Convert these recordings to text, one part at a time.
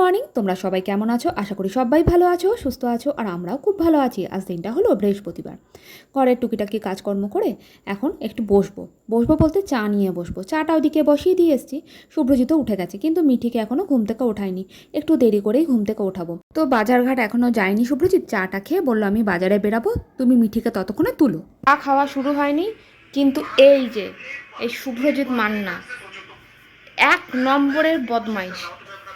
Morning, তোমরা সবাই কেমন আছো? আশা করি সবাই ভালো আছো, সুস্থ আছো, আর আমরাও খুব ভালো আছি। আজ দিনটা হলো বৃহস্পতিবার। ঘরের টুকিটাকি কাজকর্ম করে এখন একটু বসবো বলতে চা নিয়ে বসবো। চাটা ওদিকে বসিয়ে দিয়ে এসেছি। শুভ্রজিতও উঠে গেছে, কিন্তু মিঠিকে এখনও ঘুম থেকে ওঠায়নি। একটু দেরি করেই ঘুম থেকে ওঠাবো। তো বাজারঘাট এখনও যায়নি শুভ্রজিৎ। চাটা খেয়ে বললো আমি বাজারে বেরাবো, তুমি মিঠিকে ততক্ষণে তুলো। চা খাওয়া শুরু হয়নি, কিন্তু এই যে এই শুভ্রজিৎ মান্না এক নম্বরের বদমাইশ,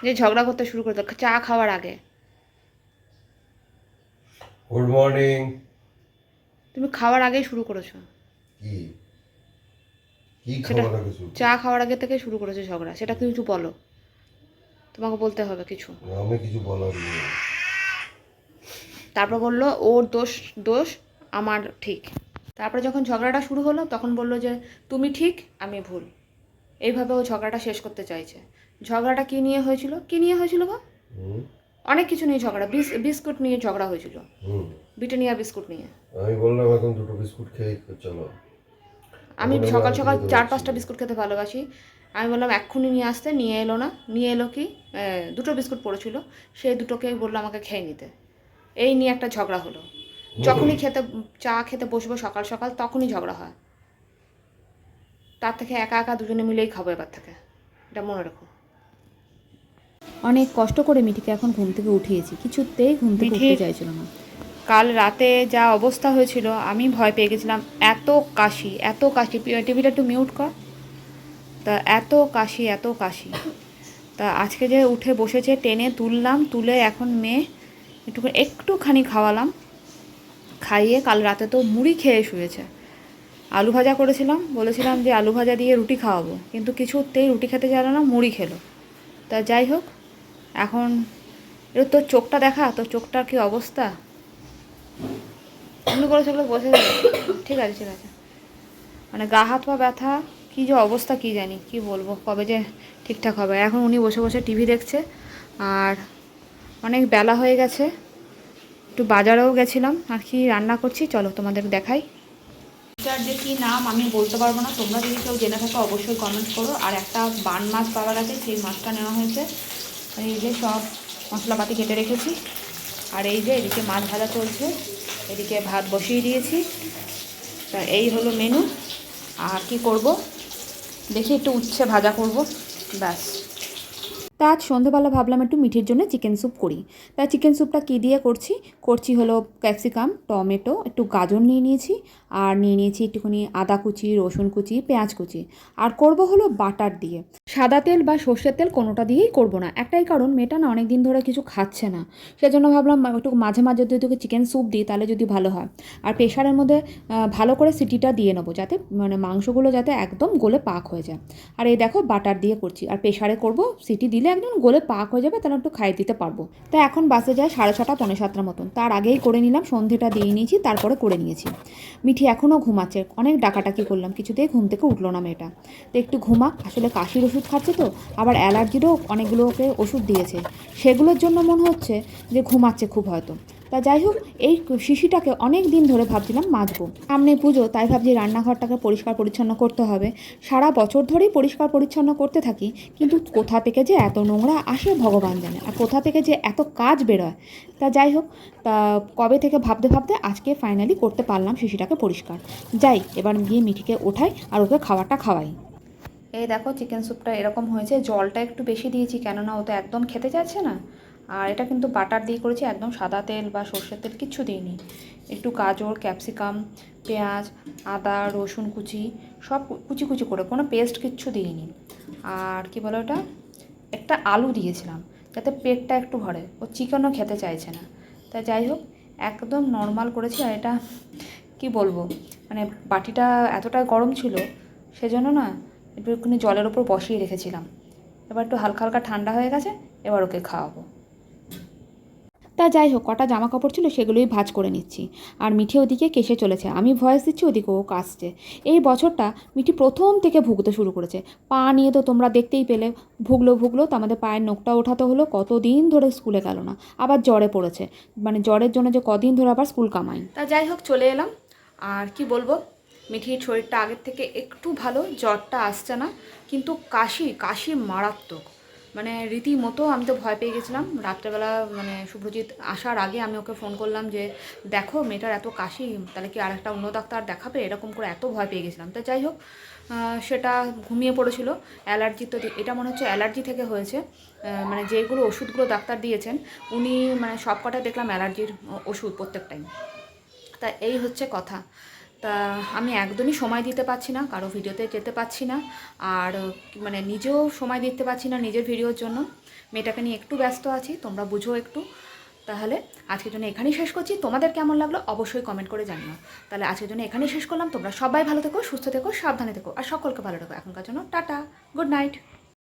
যে ঝগড়া করতে শুরু করতো চা খাওয়ার আগে। Good morning. তুমি খাওয়ার আগেই শুরু করেছো। কি কি সেটা খাবার আগে শুরু? চা খাওয়ার আগে থেকে শুরু করেছো ঝগড়া। সেটা কিছু বলো, তোমাকে বলতে হবে কিছু। আমি কিছু বলার নেই। তারপর বললো ওর দোষ দোষ আমার ঠিক। তারপরে যখন ঝগড়াটা শুরু হলো তখন বললো যে তুমি ঠিক আমি ভুল। এইভাবে ও ঝগড়াটা শেষ করতে চাইছে। ঝগড়াটা কী নিয়ে হয়েছিল গো? অনেক কিছু নিয়ে ঝগড়া, বিস্কুট নিয়ে ঝগড়া হয়েছিল। ব্রিটানিয়া বিস্কুট নিয়ে। আমি বললাম এখন দুটো বিস্কুট খেয়ে চলো। আমি সকাল সকাল 4-5টা বিস্কুট খেতে ভালোবাসি। আমি বললাম এক্ষুনি নিয়ে আসতে, নিয়ে এলো না। নিয়ে এলো কি, দুটো বিস্কুট পড়েছিল, সেই দুটোকেই বললো আমাকে খেয়ে নিতে। এই নিয়ে একটা ঝগড়া হলো। যখনই চা খেতে বসবো সকাল সকাল তখনই ঝগড়া হয়। তার থেকে একা একা দুজনে মিলেই খাবো এবার থেকে, এটা মনে রেখো। অনেক কষ্ট করে মিঠিকে এখন ঘুম থেকে উঠিয়েছি, কিছুতেই ঘুম থেকে উঠতে চাইছিল না। কাল রাতে যা অবস্থা হয়েছিল আমি ভয় পেয়ে গেছিলাম। এত কাশি টিভিটা একটু মিউট কর। তা এত কাশি। তা আজকে যে উঠে বসেছে, টেনে তুললাম, তুলে এখন মেয়ে একটুখানি খাওয়ালাম। খাইয়ে কাল রাতে তো মুড়ি খেয়ে শুয়েছে। আলু ভাজা করেছিলাম, বলেছিলাম যে আলু ভাজা দিয়ে রুটি খাওয়াবো, কিন্তু কিছুতেই রুটি খেতে গেল না, মুড়ি খেলো। তা যাই হোক, এখন তোর চোখটা দেখা, তোর চোখটার কী অবস্থা। এমনি করে চলে বসে যাবে। ঠিক আছে মানে গা হাত পা ব্যথা, কী যে অবস্থা কী জানি, কি বলবো, কবে যে ঠিকঠাক হবে। এখন উনি বসে বসে টিভি দেখছে, আর অনেক বেলা হয়ে গেছে। একটু বাজারেও গেছিলাম, আর কি রান্না করছি চলো তোমাদের দেখাই। এটার যে কী নাম আমি বলতে পারবো না, তোমরা যদি কেউ জেনে থাকো অবশ্যই কমেন্ট করো। আর একটা বান মাছ পাওয়া গেছে, সেই মাছটা নেওয়া হয়েছে। এই যে সব মশলাপাতি কেটে রেখেছি, আর এই যে এদিকে মাছ ভাজা চলছে, এদিকে ভাত বসিয়ে দিয়েছি। তা এই হলো মেনু। আর কি করব দেখি, একটু উচ্ছে ভাজা করব, ব্যাস। তা আজ সন্ধ্যেবেলা ভাবলাম একটু মিঠির জন্য চিকেন স্যুপ করি। তা চিকেন স্যুপটা কী দিয়ে করছি হলো ক্যাপসিকাম, টমেটো, একটু গাজর নিয়ে নিয়েছি, আর নিয়ে নিয়েছি একটুখানি আদা কুচি, রসুন কুচি, পেঁয়াজ কুচি। আর করব হলো বাটার দিয়ে। সাদা তেল বা সর্ষের তেল কোনোটা দিয়েই করব না, একটাই কারণ মেয়েটা না অনেক দিন ধরে কিছু খাচ্ছে না। সেজন্য ভাবলাম একটু মাঝে মাঝে যদি তোকে চিকেন স্যুপ দিই তাহলে যদি ভালো হয়। আর প্রেশারের মধ্যে ভালো করে সিটিটা দিয়ে নেবো, যাতে মানে মাংসগুলো যাতে একদম গলে পাক হয়ে যায়। আর এই দেখো বাটার দিয়ে করছি, আর প্রেশারে করব, সিটি দিলে একদম গলে পাক হয়ে যাবে, তাহলে একটু খাইয়ে দিতে পারবো। তাই এখন বাসে যায় 6:30 6:45 মতন। তার আগেই করে নিলাম, সন্ধেটা দিয়ে নিয়েছি, তারপরে করে নিয়েছি। মিঠি এখনও ঘুমাচ্ছে, অনেক ডাকাটাকি করলাম, কিছুতেই ঘুম থেকে উঠলো না মেয়েটা। তো একটু ঘুমাক, আসলে কাশির ওষুধ খাচ্ছে তো, আবার অ্যালার্জিরও অনেকগুলোকে ওষুধ দিয়েছে, সেগুলোর জন্য মনে হচ্ছে যে ঘুমাচ্ছে খুব হয়তো। তা যাই হোক, এই শিশিটাকে অনেক দিন ধরে ভাবছিলাম মাজবো। সামনে পুজো, তাই ভাবছি রান্নাঘরটাকে পরিষ্কার পরিচ্ছন্ন করতে হবে। সারা বছর ধরেই পরিষ্কার পরিচ্ছন্ন করতে থাকি, কিন্তু কোথা থেকে যে এত নোংরা আসে ভগবান জানে, আর কোথা থেকে যে এত কাজ বেরোয়। তা যাই হোক, তা কবে থেকে ভাবতে ভাবতে আজকে ফাইনালি করতে পারলাম শিশিটাকে পরিষ্কার। যাই এবার গিয়ে মিঠিকে ওঠাই আর ওকে খাবারটা খাওয়াই। এই দেখো চিকেন স্যুপটা এরকম হয়েছে, জলটা একটু বেশি দিয়েছি, কেননা ও তো একদম খেতে চাচ্ছে না। আর এটা কিন্তু বাটার দিয়ে করেছি, একদম সাদা তেল বা সর্ষের তেল কিচ্ছু দিইনি। একটু গাজর, ক্যাপসিকাম, পেঁয়াজ, আদা, রসুন কুচি, সব কুচি কুচি করে, কোনো পেস্ট কিচ্ছু দিইনি। আর কি বলো ওটা, একটা আলু দিয়েছিলাম যাতে পেটটা একটু ভরে, ও চিকেনও খেতে চাইছে না। তাই যাই হোক, একদম নর্মাল করেছি। আর এটা কি বলবো, মানে বাটিটা এতটা গরম ছিল, সেজন্য না একটুখানি জলের ওপর বসিয়ে রেখেছিলাম। এবার একটু হালকা হালকা ঠান্ডা হয়ে গেছে, এবার ওকে খাওয়াবো। তা যাই হোক, কটা জামা কাপড় ছিল সেগুলোই ভাঁজ করে নিচ্ছি। আর মিঠি ওদিকে কেসে চলেছে, আমি ভয়েস দিচ্ছি, ওদিকে ও কাশছে। এই বছরটা মিঠি প্রথম থেকে ভুগতে শুরু করেছে। পা নিয়ে তো তোমরা দেখতেই পেলে, ভুগলো তো আমাদের পায়ের নখটা ওঠাতে হলো, কতদিন ধরে স্কুলে গেল না, আবার জ্বরে পড়েছে। মানে জ্বরের জন্য যে কদিন ধরে আবার স্কুল কামাই। তা যাই হোক চলে এলাম। আর কি বলবো, মিঠির শরীরটা আগের থেকে একটু ভালো, জ্বরটা আসছে না, কিন্তু কাশি মারাত্মক। মানে রীতিমতো আমি তো ভয় পেয়ে গেছিলাম রাত্রেবেলা। মানে শুভ্রজিৎ আসার আগে আমি ওকে ফোন করলাম যে দেখো মেয়েটার এত কাশি, তাহলে কি আর একটা অন্য ডাক্তার দেখাবে, এরকম করে এত ভয় পেয়ে গেছিলাম। তো যাই হোক, সেটা ঘুমিয়ে পড়েছিল। অ্যালার্জি তো এটা মনে হচ্ছে অ্যালার্জি থেকে হয়েছে। মানে যেগুলো ওষুধগুলো ডাক্তার দিয়েছেন উনি মানে সব কটাই দেখলাম অ্যালার্জির ওষুধ প্রত্যেকটাই। তা এই হচ্ছে কথা। তা আমি একদমই সময় দিতে পারছি না, কারো ভিডিওতে যেতে পারছি না, আর মানে নিজেও সময় দিতে পারছি না নিজের ভিডিওর জন্য। মেয়েটাকে নিয়ে একটু ব্যস্ত আছি, তোমরা বুঝো একটু। তাহলে আজকের জন্য এখানেই শেষ করছি। তোমাদের কেমন লাগলো অবশ্যই কমেন্ট করে জানিও। তাহলে আজকের জন্য এখানেই শেষ করলাম। তোমরা সবাই ভালো থেকো, সুস্থ থেকো, সাবধানে থেকো, আর সকলকে ভালো থেকো। এখনকার জন্য টাটা, গুড নাইট।